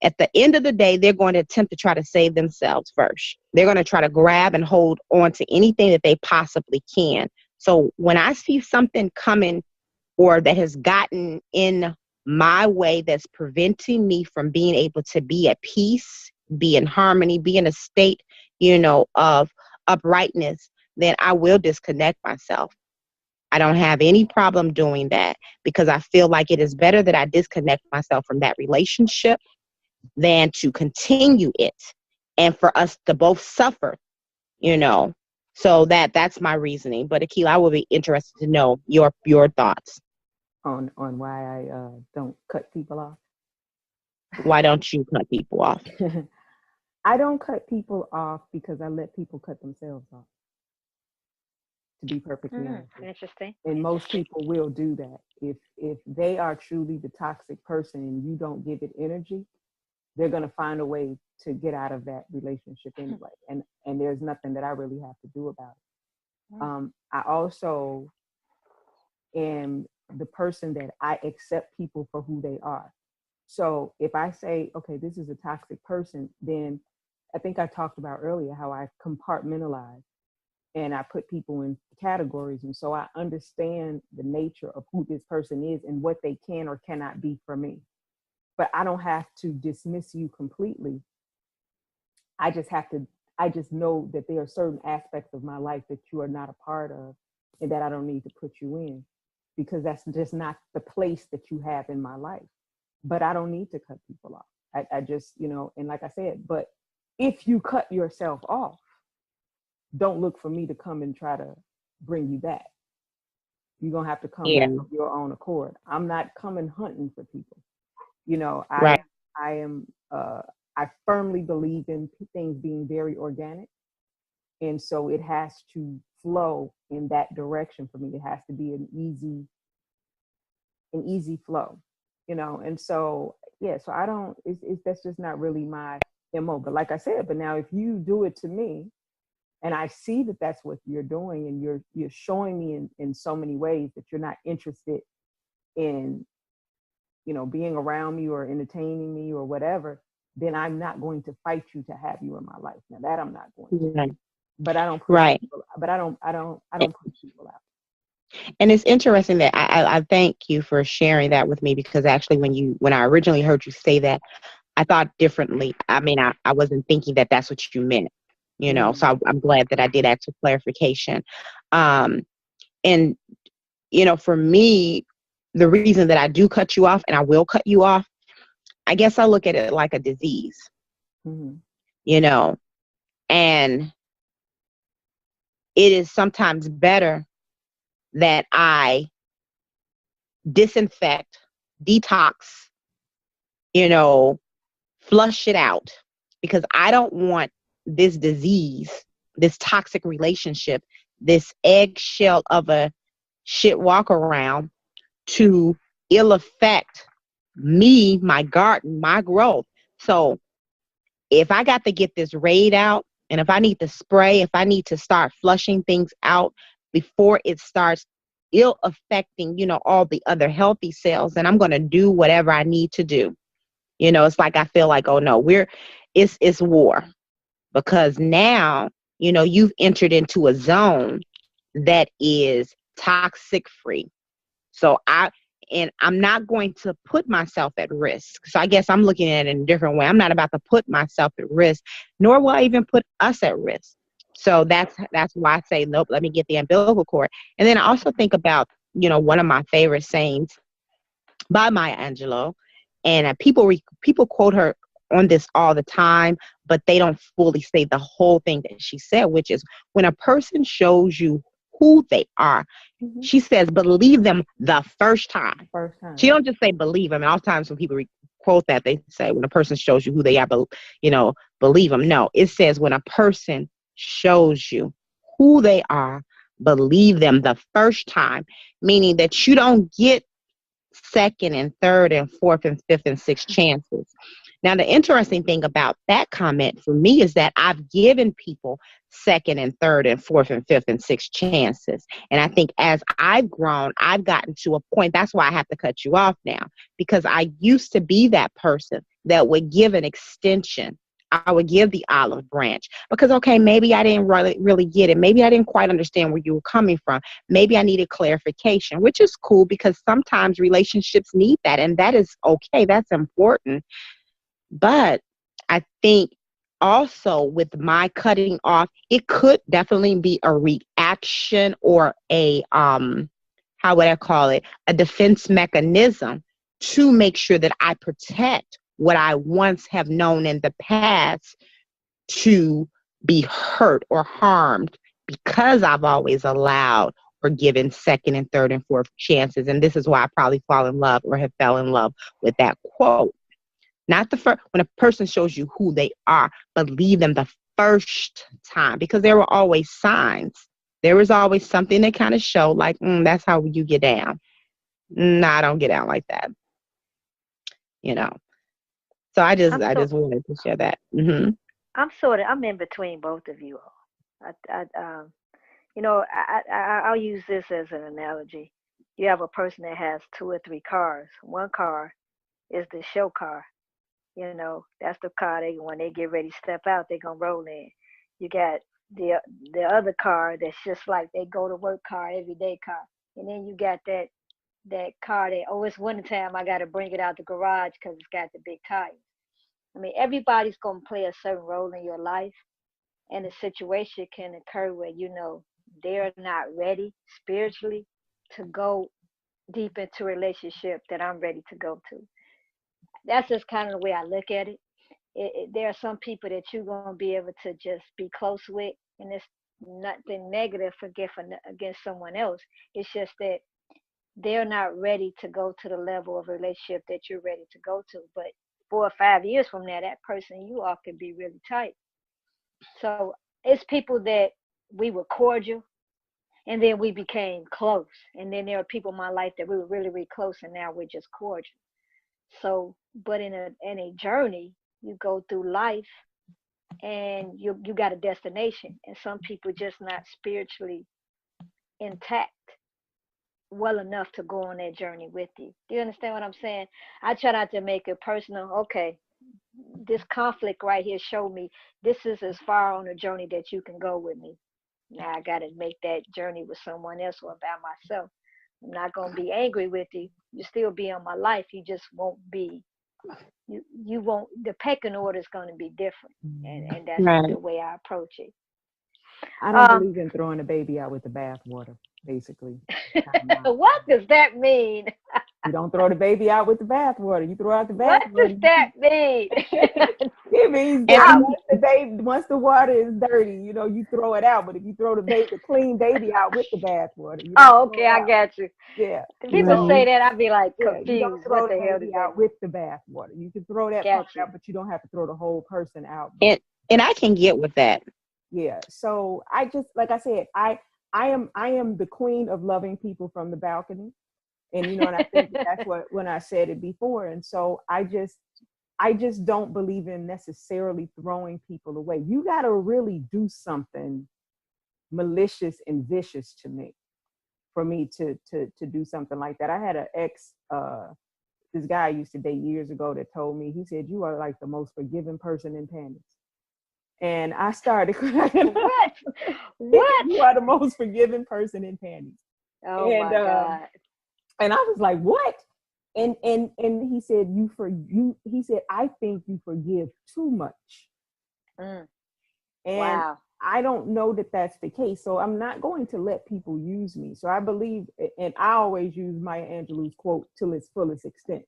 at the end of the day, they're going to attempt to try to save themselves first. They're going to try to grab and hold on to anything that they possibly can. So when I see something coming or that has gotten in my way that's preventing me from being able to be at peace, be in harmony, be in a state, of uprightness, then I will disconnect myself. I don't have any problem doing that, because I feel like it is better that I disconnect myself from that relationship than to continue it and for us to both suffer, So that's my reasoning. But Akila, I would be interested to know your thoughts. On why I don't cut people off. Why don't you cut people off? I don't cut people off because I let people cut themselves off. To be perfectly honest, Interesting. and most people will do that if they are truly the toxic person and you don't give it energy, they're going to find a way to get out of that relationship anyway, and there's nothing that I really have to do about it. I also am the person that I accept people for who they are. So if I say, okay, this is a toxic person, then I think I talked about earlier how I compartmentalize and I put people in categories. And so I understand the nature of who this person is and what they can or cannot be for me. But I don't have to dismiss you completely. I just know that there are certain aspects of my life that you are not a part of and that I don't need to put you in, because that's just not the place that you have in my life. But I don't need to cut people off. I just, and like I said, but if you cut yourself off, don't look for me to come and try to bring you back. You're going to have to come back of your own accord. I'm not coming hunting for people. Right. I firmly believe in things being very organic. And so it has to flow in that direction for me. It has to be an easy flow, and so, yeah, so I don't, that's just not really my MO. But like I said, but now if you do it to me and I see that that's what you're doing and you're showing me in so many ways that you're not interested in, being around me or entertaining me or whatever, then I'm not going to fight you to have you in my life. Now that I'm not going to. Right. But I don't push people, but I don't push people out. And it's interesting that I thank you for sharing that with me, because actually when I originally heard you say that, I thought differently. I mean, I wasn't thinking that that's what you meant, so I'm glad that I did ask for clarification. And, for me, the reason that I do cut you off and I will cut you off, I guess I look at it like a disease, and it is sometimes better that I disinfect, detox, flush it out, because I don't want this disease, this toxic relationship, this eggshell of a shit walk around to ill affect me, my garden, my growth. So if I got to get this raid out, and if I need to spray, if I need to start flushing things out before it starts ill affecting, all the other healthy cells, then I'm going to do whatever I need to do. It's like I feel like, oh no, it's war, because now, you've entered into a zone that is toxic free. So I'm not going to put myself at risk. So I guess I'm looking at it in a different way. I'm not about to put myself at risk, nor will I even put us at risk. So that's why I say, nope, let me get the umbilical cord. And then I also think about, one of my favorite sayings by Maya Angelou, and people quote her on this all the time, but they don't fully say the whole thing that she said, which is, when a person shows you who they are, she says, believe them the first time. She don't just say believe them. And oftentimes when people quote that, they say, when a person shows you who they are, believe them. No, it says, when a person shows you who they are, believe them the first time, meaning that you don't get second and third and fourth and fifth and sixth chances. Now, the interesting thing about that comment for me is that I've given people second and third and fourth and fifth and sixth chances. And I think as I've grown, I've gotten to a point, that's why I have to cut you off now, because I used to be that person that would give an extension. I would give the olive branch because, okay, maybe I didn't really get it. Maybe I didn't quite understand where you were coming from. Maybe I needed clarification, which is cool, because sometimes relationships need that. And that is okay. That's important. But I think also with my cutting off, it could definitely be a reaction or a, how would I call it? A defense mechanism to make sure that I protect what I once have known in the past to be hurt or harmed because I've always allowed or given second and third and fourth chances. And this is why I probably fall in love or have fell in love with that quote. Not the first, when a person shows you who they are, but leave them the first time, because there were always signs. There was always something that kind of showed like, that's how you get down. I don't get down like that. You know. So I just wanted to share that. Mm-hmm. I'm in between both of you all. I'll use this as an analogy. You have a person that has 2 or 3 cars. One car is the show car. That's the car when they get ready to step out, they're gonna roll in. You got the other car that's just like they go to work car, everyday car. And then you got that car that, it's wintertime, I gotta bring it out the garage because it's got the big tires. I mean, everybody's gonna play a certain role in your life, and a situation can occur where they're not ready spiritually to go deep into a relationship that I'm ready to go to. That's just kind of the way I look at it. There are some people that you're going to be able to just be close with, and it's nothing negative against someone else. It's just that they're not ready to go to the level of relationship that you're ready to go to. But 4 or 5 years from now, that person you all could be really tight. So it's people that we were cordial, and then we became close. And then there are people in my life that we were really, really close, and now we're just cordial. So, but in a journey, you go through life, and you got a destination, and some people just not spiritually intact well enough to go on that journey with you. Do you understand what I'm saying? I try not to make it personal. Okay, this conflict right here showed me this is as far on a journey that you can go with me. Now I got to make that journey with someone else or by myself. I'm not going to be angry with you. You still be on my life. You just won't be, you won't, the pecking order is going to be different. And that's Right. the way I approach it. I don't believe in throwing the baby out with the bathwater, basically. What does that mean? You don't throw the baby out with the bathwater. You throw out the What bathwater. does that mean? It means that once the water is dirty, you throw it out. But if you throw the clean baby out with the bathwater, Okay, I got you. Yeah. If people say that, I'd be like confused. You don't throw what the hell baby does out that with the bathwater. You can throw that part out, but you don't have to throw the whole person out. And I can get with that. Yeah. So I just, like I said, I am the queen of loving people from the balcony. And, and I think that's when I said it before. And so I just don't believe in necessarily throwing people away. You got to really do something malicious and vicious to me for me to do something like that. I had an ex, this guy I used to date years ago that told me, he said, "You are like the most forgiving person in panties." And I started crying. What? You are the most forgiving person in panties. Oh my God. And I was like, what? And he said, he said, "I think you forgive too much." And wow. I don't know that that's the case. So I'm not going to let people use me. So I believe, and I always use Maya Angelou's quote till its fullest extent.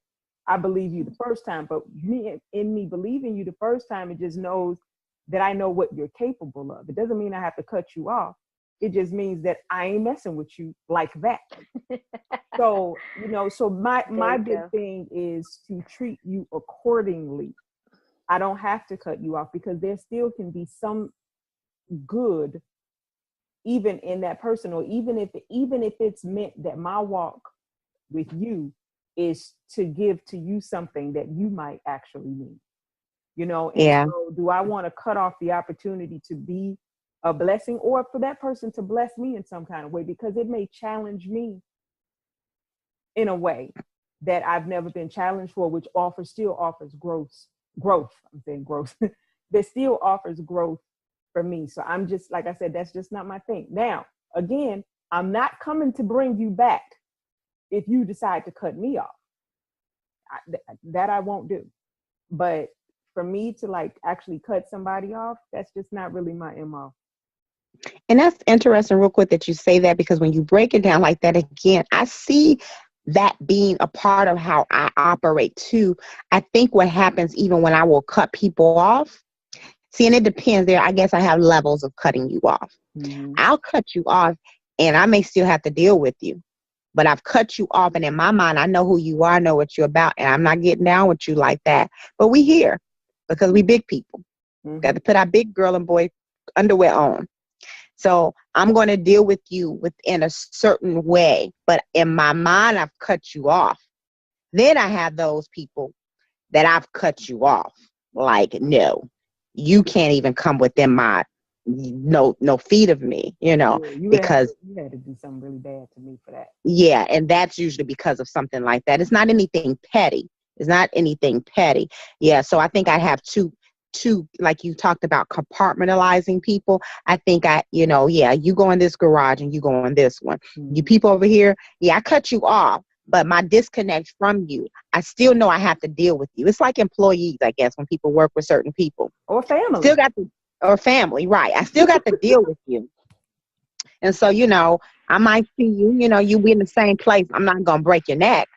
I believe you the first time, but me believing you the first time, it just knows that I know what you're capable of. It doesn't mean I have to cut you off. It just means that I ain't messing with you like that. So, so my big thing is to treat you accordingly. I don't have to cut you off because there still can be some good even in that person, or even if it's meant that my walk with you is to give to you something that you might actually need. And so do I want to cut off the opportunity to be a blessing, or for that person to bless me in some kind of way, because it may challenge me in a way that I've never been challenged for, which still offers growth. I'm saying growth. That still offers growth for me. So I'm just, like I said, that's just not my thing. Now, again, I'm not coming to bring you back if you decide to cut me off. That I won't do. But for me to actually cut somebody off, that's just not really my MO. And that's interesting, real quick, that you say that, because when you break it down like that, again, I see that being a part of how I operate too. I think what happens even when I will cut people off, see, and it depends there. I guess I have levels of cutting you off. I'll cut you off, and I may still have to deal with you, but I've cut you off, and in my mind, I know who you are, I know what you're about, and I'm not getting down with you like that. But we here because we big people. Got to put our big girl and boy underwear on. So I'm going to deal with you within a certain way, but in my mind, I've cut you off. Then I have those people that I've cut you off. Like, no, you can't even come within my no feet of me, because you had to do something really bad to me for that. yeah, and that's usually because of something like that. It's not anything petty. It's not anything petty. Yeah, so I think I have two, like you talked about, compartmentalizing people. I think you go in this garage and you go in this one. You people over here, yeah, I cut you off, but my disconnect from you, I still know I have to deal with you. It's like employees, I guess, when people work with certain people. Or family. Or family, right. I still got to deal with you. And so, I might see you, you be in the same place. I'm not going to break your neck,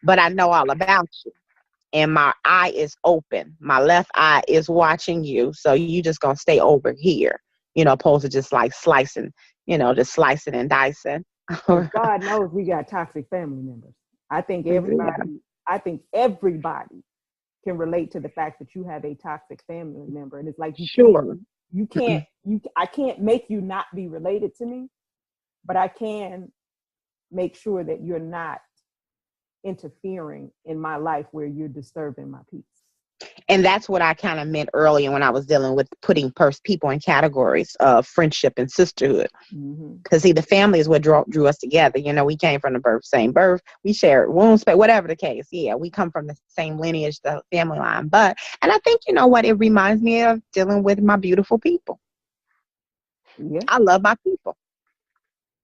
but I know all about you. And my eye is open. My left eye is watching you. So you just going to stay over here, opposed to just like slicing, just slicing and dicing. God knows we got toxic family members. I think everybody can relate to the fact that you have a toxic family member. And it's like, I can't make you not be related to me, but I can make sure that you're not interfering in my life where you're disturbing my peace. And that's what I kind of meant earlier when I was dealing with putting people in categories of friendship and sisterhood. Because see, the family is what drew us together. We came from the same birth. We shared wounds, but whatever the case. Yeah, we come from the same lineage, the family line. And I think, it reminds me of dealing with my beautiful people. Yeah. I love my people.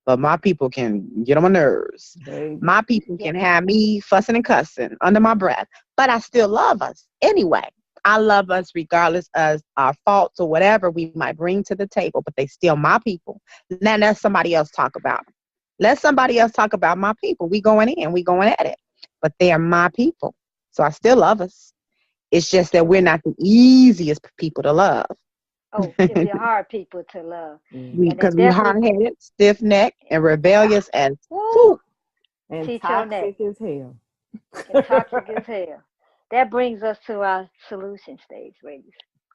But my people can get on my nerves. My people can have me fussing and cussing under my breath. But I still love us anyway. I love us regardless of our faults or whatever we might bring to the table. But they still my people. Now let somebody else talk about them. Let somebody else talk about my people. We going in. We going at it. But they are my people. So I still love us. It's just that we're not the easiest people to love. Oh, they're hard people to love. Because we're hard-headed, stiff-necked, and rebellious, and toxic as hell. And toxic as hell. That brings us to our solution stage, ladies.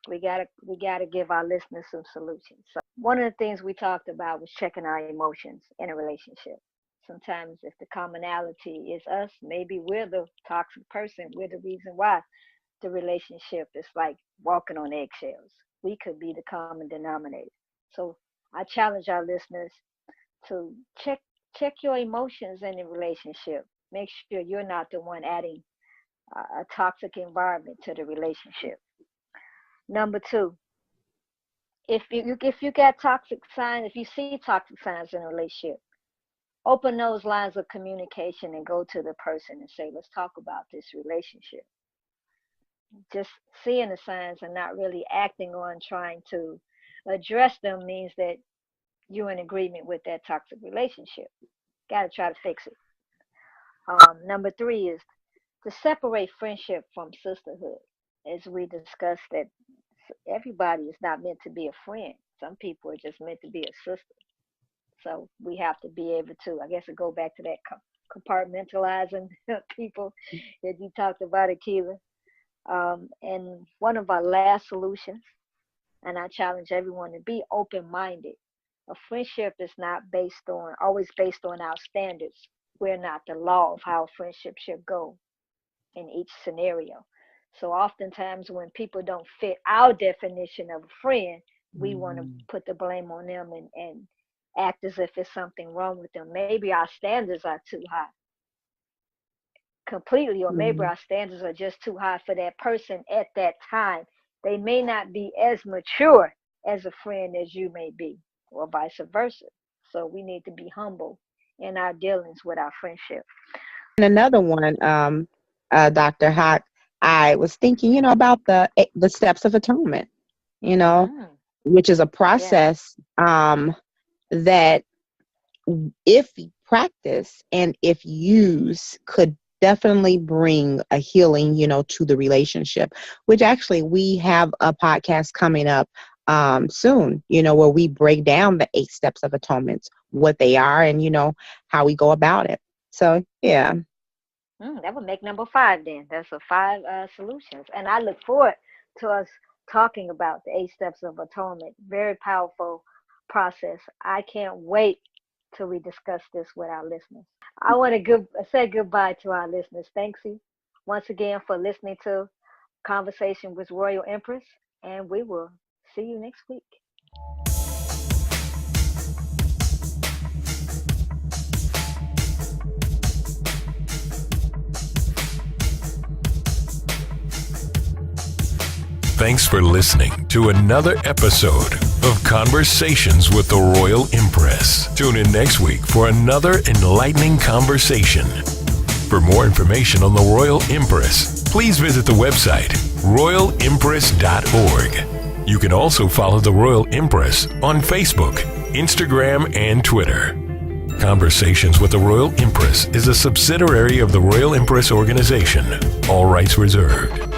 We gotta give our listeners some solutions. So one of the things we talked about was checking our emotions in a relationship. Sometimes if the commonality is us, maybe we're the toxic person. We're the reason why the relationship is like walking on eggshells. We could be the common denominator. So I challenge our listeners to check your emotions in a relationship. Make sure you're not the one adding a toxic environment to the relationship. Number 2, if you got toxic signs, if you see toxic signs in a relationship, open those lines of communication and go to the person and say, let's talk about this relationship. Just seeing the signs and not really acting on trying to address them means that you're in agreement with that toxic relationship. Got to try to fix it. Number 3 is to separate friendship from sisterhood. As we discussed, that everybody is not meant to be a friend. Some people are just meant to be a sister. So we have to be able to, I guess, go back to that compartmentalizing people that you talked about, Akilah. And one of our last solutions, and I challenge everyone to be open-minded. A friendship is not always based on our standards. We're not the law of how a friendship should go in each scenario. So oftentimes when people don't fit our definition of a friend, we want to put the blame on them and act as if there's something wrong with them. Maybe our standards are too high completely, or maybe our standards are just too high for that person at that time. They may not be as mature as a friend as you may be, or vice versa. So we need to be humble in our dealings with our friendship. And another one, Dr. Hawk, I was thinking, about the steps of atonement, which is a process that if practice and if used could definitely bring a healing, to the relationship, which actually we have a podcast coming up soon, where we break down the 8 steps of atonement, what they are, and, how we go about it. So, yeah. That would make number 5 then. That's a 5 solutions. And I look forward to us talking about the 8 steps of atonement. Very powerful process. I can't wait till we discuss this with our listeners. I want to say goodbye to our listeners. Thanks you once again for listening to Conversation with Royal Empress, and we will see you next week. Thanks for listening to another episode of Conversations with the Royal Empress. Tune in next week for another enlightening conversation. For more information on the Royal Empress, please visit the website royalempress.org. You can also follow the Royal Empress on Facebook, Instagram, and Twitter. Conversations with the Royal Empress is a subsidiary of the Royal Empress organization. All rights reserved.